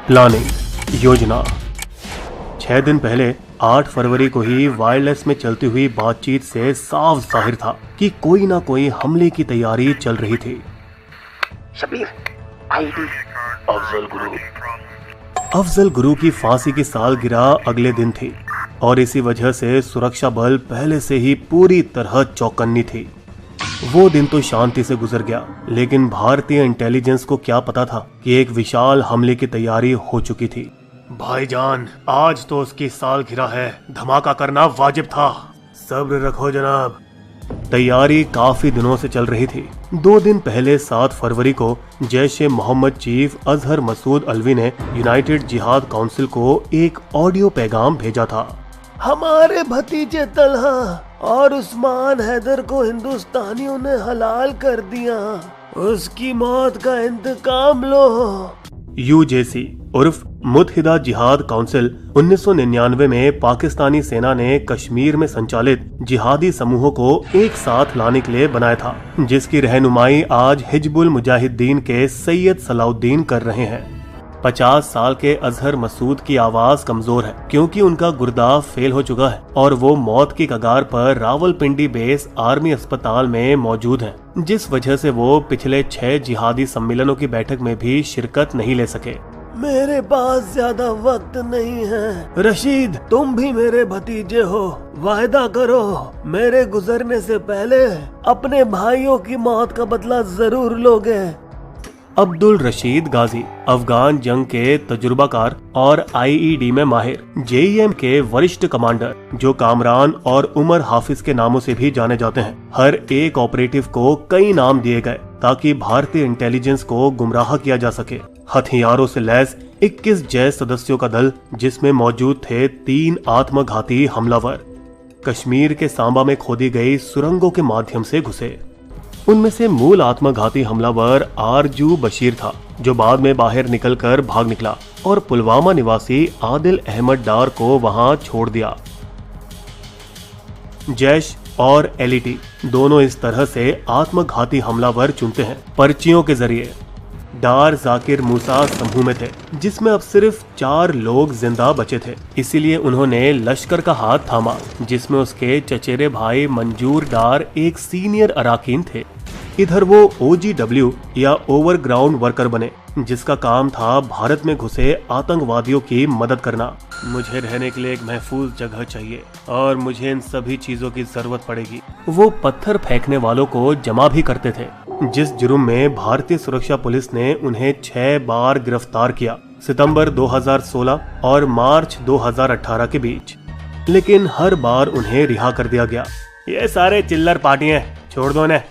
Planning योजना। 6 दिन पहले 8 फरवरी को ही वायरलेस में चलती हुई बातचीत से साफ जाहिर था कि कोई ना कोई हमले की तैयारी चल रही थी। शबीर, आईडी अफजल गुरु की फांसी की सालगिरह अगले दिन थी और इसी वजह से सुरक्षा बल पहले से ही पूरी तरह चौकन्नी थी। वो दिन तो शांति से गुजर गया, लेकिन भारतीय इंटेलिजेंस को क्या पता था कि एक विशाल हमले की तैयारी हो चुकी थी। भाईजान, आज तो उसकी सालगिरह है, धमाका करना वाजिब था। सब्र रखो जनाब। तैयारी काफी दिनों से चल रही थी। 2 दिन पहले 7 फरवरी को जैश-ए-मोहम्मद चीफ अजहर मसूद अल्वी ने यूनाइटेड जिहाद काउंसिल को एक ऑडियो पैगाम भेजा था। हमारे भतीजे तलहा और उस्मान हैदर को हिंदुस्तानियों ने हलाल कर दिया, उसकी मौत का इंतकाम लो। यूजेसी उर्फ मुत्तहिदा जिहाद काउंसिल 1999 में पाकिस्तानी सेना ने कश्मीर में संचालित जिहादी समूहों को एक साथ लाने के लिए बनाया था, जिसकी रहनुमाई आज हिजबुल मुजाहिदीन के सैयद सलाउद्दीन कर रहे हैं। 50 साल के अजहर मसूद की आवाज कमजोर है क्योंकि उनका गुर्दा फेल हो चुका है और वो मौत की कगार पर रावलपिंडी बेस आर्मी अस्पताल में मौजूद हैं, जिस वजह से वो पिछले 6 जिहादी सम्मेलनों की बैठक में भी शिरकत नहीं ले सके। मेरे पास ज्यादा वक्त नहीं है। रशीद, तुम भी मेरे भतीजे हो, वायदा करो मेरे गुजरने से पहले अपने भाइयों की मौत का बदला जरूर लोगे। अब्दुल रशीद गाजी अफगान जंग के तजुर्बाकार और आईईडी में माहिर जेईएम के वरिष्ठ कमांडर, जो कामरान और उमर हाफिज के नामों से भी जाने जाते हैं। हर एक ऑपरेटिव को कई नाम दिए गए ताकि भारतीय इंटेलिजेंस को गुमराह किया जा सके। हथियारों से लैस 21 जैश सदस्यों का दल, जिसमें मौजूद थे 3 आत्मघाती हमलावर, कश्मीर के सांबा में खोदी गई सुरंगों के माध्यम से घुसे। उनमें से मूल आत्मघाती हमलावर आरजू बशीर था, जो बाद में बाहर निकलकर भाग निकला और पुलवामा निवासी आदिल अहमद डार को वहां छोड़ दिया। जैश और एलईटी दोनों इस तरह से आत्मघाती हमलावर चुनते हैं पर्चियों के जरिए। डार जाकिर मूसा समूह में थे, जिसमें अब सिर्फ 4 लोग जिंदा बचे थे, इसीलिए उन्होंने लश्कर का हाथ थामा, जिसमें उसके चचेरे भाई मंजूर डार एक सीनियर अराकीन थे। इधर वो OGW या ओवरग्राउंड वर्कर बने, जिसका काम था भारत में घुसे आतंकवादियों की मदद करना। मुझे रहने के लिए एक महफूज जगह चाहिए और मुझे इन सभी चीजों की जरूरत पड़ेगी। वो पत्थर फेंकने वालों को जमा भी करते थे, जिस जुर्म में भारतीय सुरक्षा पुलिस ने उन्हें 6 बार गिरफ्तार किया, सितंबर 2016 और मार्च 2018 के बीच, लेकिन हर बार उन्हें रिहा कर दिया गया। ये सारे चिल्लर पार्टी हैं, छोड़ दो इन्हें।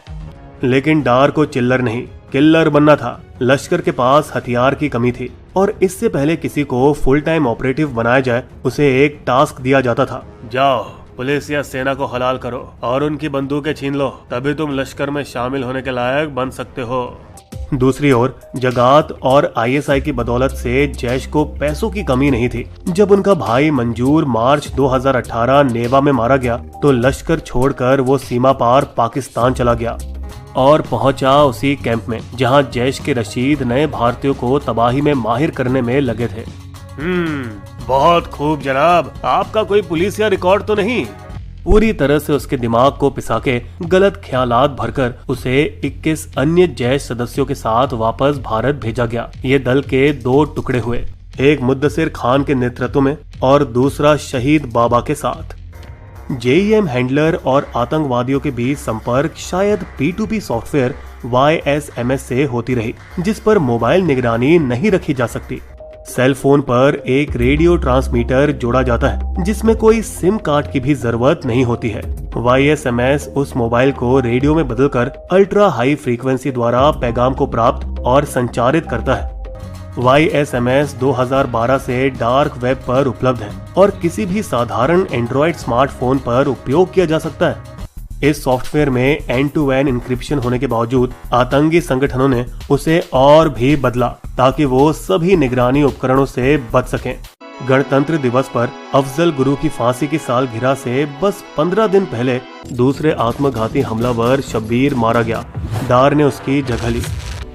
लेकिन डार को चिल्लर नहीं, किल्लर बनना था। लश्कर के पास हथियार की कमी थी और इससे पहले किसी को फुल टाइम ऑपरेटिव बनाया जाए, उसे एक टास्क दिया जाता था, जाओ पुलिस या सेना को हलाल करो और उनकी बंदूकें छीन लो, तभी तुम लश्कर में शामिल होने के लायक बन सकते हो। दूसरी ओर जगात और ISI की बदौलत से जैश को पैसों की कमी नहीं थी। जब उनका भाई मंजूर मार्च 2018 नेवा में मारा गया तो लश्कर छोड़कर वो सीमा पार पाकिस्तान चला गया और पहुंचा उसी कैंप में जहां जैश के रशीद नए भारतीयों को तबाही में माहिर करने में लगे थे। बहुत खूब जनाब, आपका कोई पुलिस या रिकॉर्ड तो नहीं? पूरी तरह से उसके दिमाग को पिसा के गलत ख्यालात भरकर उसे 21 अन्य जैश सदस्यों के साथ वापस भारत भेजा गया। ये दल के 2 टुकड़े हुए, एक मुद्दसिर खान के नेतृत्व में और दूसरा शहीद बाबा के साथ। जेईएम हैंडलर और आतंकवादियों के बीच संपर्क शायद P2P सॉफ्टवेयर YSMS से होती रही, जिस पर मोबाइल निगरानी नहीं रखी जा सकती। सेल फोन पर एक रेडियो ट्रांसमीटर जोड़ा जाता है, जिसमें कोई सिम कार्ड की भी जरूरत नहीं होती है। YSMS उस मोबाइल को रेडियो में बदलकर अल्ट्रा हाई फ्रीक्वेंसी द्वारा पैगाम को प्राप्त और संचारित करता है। YSMS 2012 से डार्क वेब पर उपलब्ध है और किसी भी साधारण एंड्रॉइड स्मार्टफोन पर उपयोग किया जा सकता है। इस सॉफ्टवेयर में एंड टू एंड इंक्रिप्शन होने के बावजूद आतंकी संगठनों ने उसे और भी बदला ताकि वो सभी निगरानी उपकरणों से बच सकें। गणतंत्र दिवस पर अफजल गुरु की फांसी की सालगिरह से बस 15 दिन पहले दूसरे आत्मघाती हमलावर शब्बीर मारा गया। डार ने उसकी जगह ली।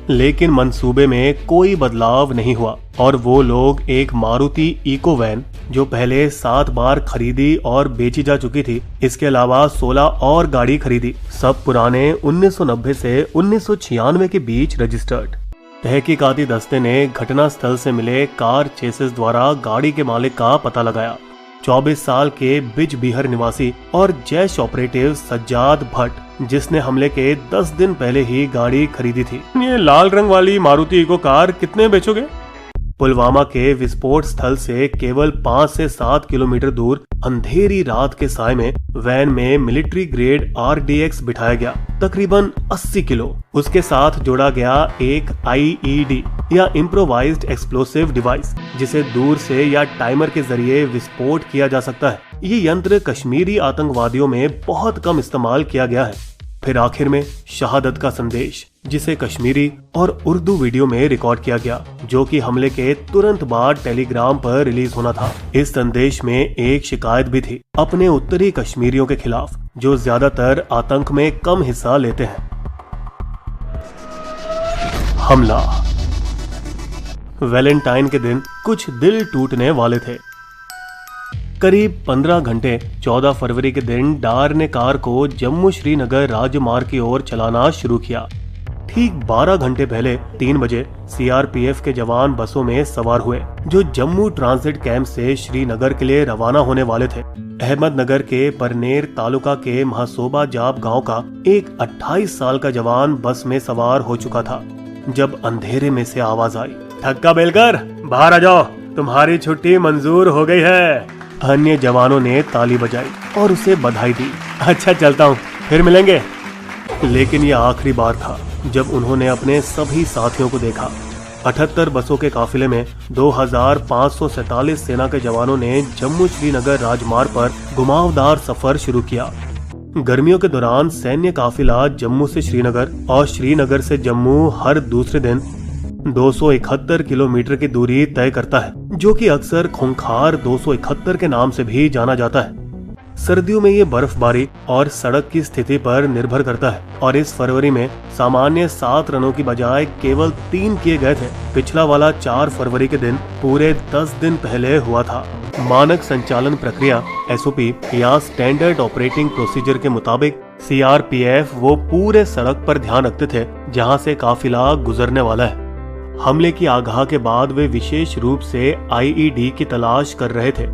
लेकिन मंसूबे में कोई बदलाव नहीं हुआ और वो लोग एक मारुति इको वैन जो पहले 7 बार खरीदी और बेची जा चुकी थी, इसके अलावा 16 और गाड़ी खरीदी, सब पुराने 1990 से 1996 के बीच रजिस्टर्ड। तहकीकाती दस्ते ने घटना स्थल से मिले कार चेसिस द्वारा गाड़ी के मालिक का पता लगाया। 24 साल के बिजबिहर निवासी और जैश ऑपरेटिव सज्जाद भट्ट, जिसने हमले के 10 दिन पहले ही गाड़ी खरीदी थी। ये लाल रंग वाली मारुति इको कार कितने बेचोगे? पुलवामा के विस्फोट स्थल से केवल 5 से 7 किलोमीटर दूर अंधेरी रात के साय में वैन में मिलिट्री ग्रेड RDX बिठाया गया, तकरीबन 80 किलो। उसके साथ जोड़ा गया एक IED या इम्प्रोवाइज्ड एक्सप्लोसिव डिवाइस, जिसे दूर से या टाइमर के जरिए विस्फोट किया जा सकता है। ये यंत्र कश्मीरी आतंकवादियों में बहुत कम इस्तेमाल किया गया है। फिर आखिर में शहादत का संदेश, जिसे कश्मीरी और उर्दू वीडियो में रिकॉर्ड किया गया, जो कि हमले के तुरंत बाद टेलीग्राम पर रिलीज होना था। इस संदेश में एक शिकायत भी थी अपने उत्तरी कश्मीरियों के खिलाफ, जो ज्यादातर आतंक में कम हिस्सा लेते हैं। हमला। वैलेंटाइन के दिन कुछ दिल टूटने वाले थे। करीब 15 घंटे 14 फरवरी के दिन डार ने कार को जम्मू श्रीनगर राजमार्ग की ओर चलाना शुरू किया। ठीक 12 घंटे पहले 3 बजे CRPF के जवान बसों में सवार हुए, जो जम्मू ट्रांजिट कैंप से श्रीनगर के लिए रवाना होने वाले थे। अहमदनगर के परनेर तालुका के महासोबा जाब गांव का एक 28 साल का जवान बस में सवार हो चुका था, जब अंधेरे में से आवाज आई, ठक्का बेलकर बाहर आ जाओ, तुम्हारी छुट्टी मंजूर हो गई है। अन्य जवानों ने ताली बजाई और उसे बधाई दी। अच्छा चलता हूँ, फिर मिलेंगे। लेकिन यह आखिरी बार था जब उन्होंने अपने सभी साथियों को देखा। 78 बसों के काफिले में 2547 सेना के जवानों ने जम्मू श्रीनगर राजमार्ग पर घुमावदार सफर शुरू किया। गर्मियों के दौरान सैन्य काफिला जम्मू से श्रीनगर और श्रीनगर से जम्मू हर दूसरे दिन 271 किलोमीटर की दूरी तय करता है, जो कि अक्सर खूंखार 271 के नाम से भी जाना जाता है। सर्दियों में ये बर्फबारी और सड़क की स्थिति पर निर्भर करता है, और इस फरवरी में सामान्य 7 रनों की बजाय केवल 3 किए गए थे। पिछला वाला 4 फरवरी के दिन पूरे 10 दिन पहले हुआ था। मानक संचालन प्रक्रिया SOP या स्टैंडर्ड ऑपरेटिंग प्रोसीजर के मुताबिक CRPF वो पूरे सड़क पर ध्यान रखते थे जहां से काफिला गुजरने वाला है। हमले की आगाह के बाद वे विशेष रूप से IED की तलाश कर रहे थे,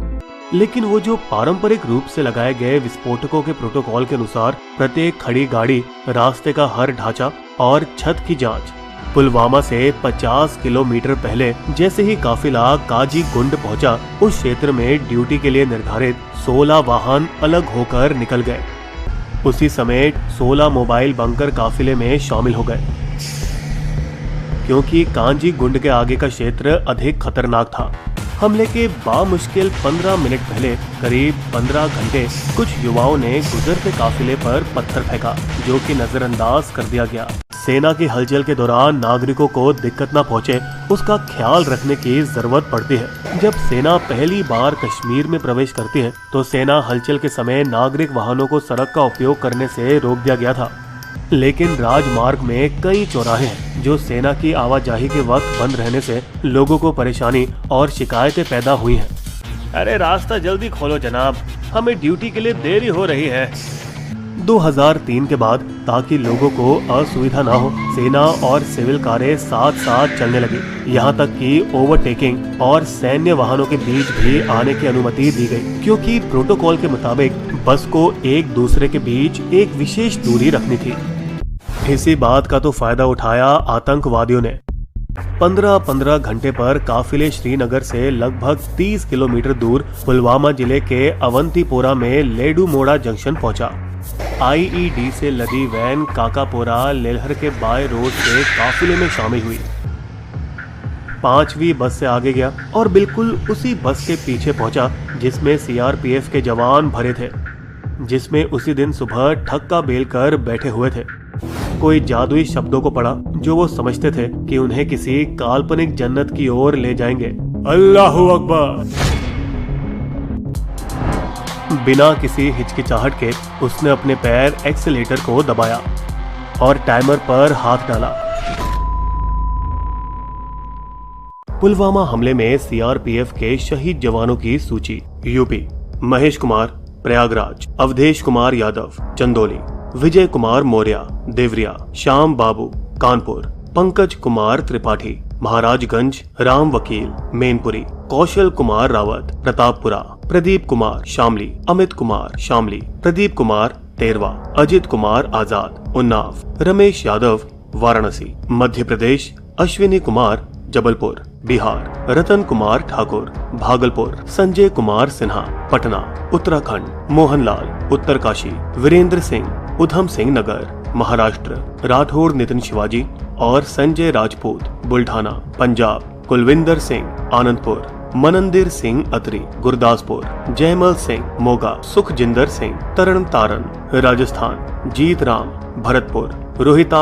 लेकिन वो जो पारंपरिक रूप से लगाए गए विस्फोटकों के प्रोटोकॉल के अनुसार प्रत्येक खड़ी गाड़ी, रास्ते का हर ढांचा और छत की जांच। पुलवामा से 50 किलोमीटर पहले जैसे ही काफिला काजी गुंड पहुंचा, उस क्षेत्र में ड्यूटी के लिए निर्धारित 16 वाहन अलग होकर निकल गए। उसी समय 16 मोबाइल बंकर काफिले में शामिल हो गए, क्योंकि कांजी गुंड के आगे का क्षेत्र अधिक खतरनाक था। हमले के बामुश्किल 15 मिनट पहले करीब 15 घंटे कुछ युवाओं ने गुजरते काफिले पर पत्थर फेंका, जो कि नजरअंदाज कर दिया गया। सेना की हलचल के दौरान नागरिकों को दिक्कत न पहुंचे, उसका ख्याल रखने की जरूरत पड़ती है। जब सेना पहली बार कश्मीर में प्रवेश करती है, तो सेना हलचल के समय नागरिक वाहनों को सड़क का उपयोग करने से रोक दिया गया था। लेकिन राजमार्ग में कई चौराहे हैं जो सेना की आवाजाही के वक्त बंद रहने से लोगों को परेशानी और शिकायतें पैदा हुई हैं। अरे रास्ता जल्दी खोलो जनाब, हमें ड्यूटी के लिए देरी हो रही है। 2003 के बाद ताकि लोगों को असुविधा न हो, सेना और सिविल कारें साथ साथ चलने लगी। यहाँ तक कि ओवरटेकिंग और सैन्य वाहनों के बीच भी आने की अनुमति दी गई, क्योंकि प्रोटोकॉल के मुताबिक बस को एक दूसरे के बीच एक विशेष दूरी रखनी थी। इसी बात का तो फायदा उठाया आतंकवादियों ने। 15-15 घंटे पर काफिले श्रीनगर से लगभग 30 किलोमीटर दूर पुलवामा जिले के अवंतीपोरा में लेडूमोड़ा जंक्शन पहुंचा। IED से लदी वैन काकापोरा लेलहर के बाय रोड से काफिले में शामिल हुई। 5वीं बस से आगे गया और बिल्कुल उसी बस के पीछे पहुंचा जिसमें CRPF के जवान भरे थे, जिसमें उसी दिन सुबह ठक्का बेलकर बैठे हुए थे। कोई जादुई शब्दों को पढ़ा जो वो समझते थे कि उन्हें किसी काल्पनिक जन्नत की ओर ले जाएंगे। अल्लाहू अकबर। बिना किसी हिचकिचाहट के उसने अपने पैर एक्सीलेटर को दबाया और टाइमर पर हाथ डाला। पुलवामा हमले में सीआरपीएफ के शहीद जवानों की सूची। यूपी, महेश कुमार प्रयागराज, अवधेश कुमार यादव चंदौली, विजय कुमार मौर्य देवरिया, श्याम बाबू कानपुर, पंकज कुमार त्रिपाठी महाराजगंज, राम वकील मैनपुरी, कौशल कुमार रावत प्रतापपुरा, प्रदीप कुमार शामली, अमित कुमार शामली, प्रदीप कुमार तेरवा, अजित कुमार आजाद उन्नाव, रमेश यादव वाराणसी, मध्य प्रदेश अश्विनी कुमार जबलपुर, बिहार रतन कुमार ठाकुर भागलपुर, संजय कुमार सिन्हा पटना, उत्तराखंड मोहनलाल उत्तरकाशी, वीरेंद्र सिंह उधम सिंह नगर, महाराष्ट्र राठौड़ नितिन शिवाजी और संजय राजपूत बुल्ढाना, पंजाब कुलविंदर सिंह आनंदपुर, मनंदिर सिंह अतरी गुरदासपुर, जयमल सिंह मोगा, सुखजिंदर सिंह तरन तारन, राजस्थान जीत राम भरतपुर, रोहिताश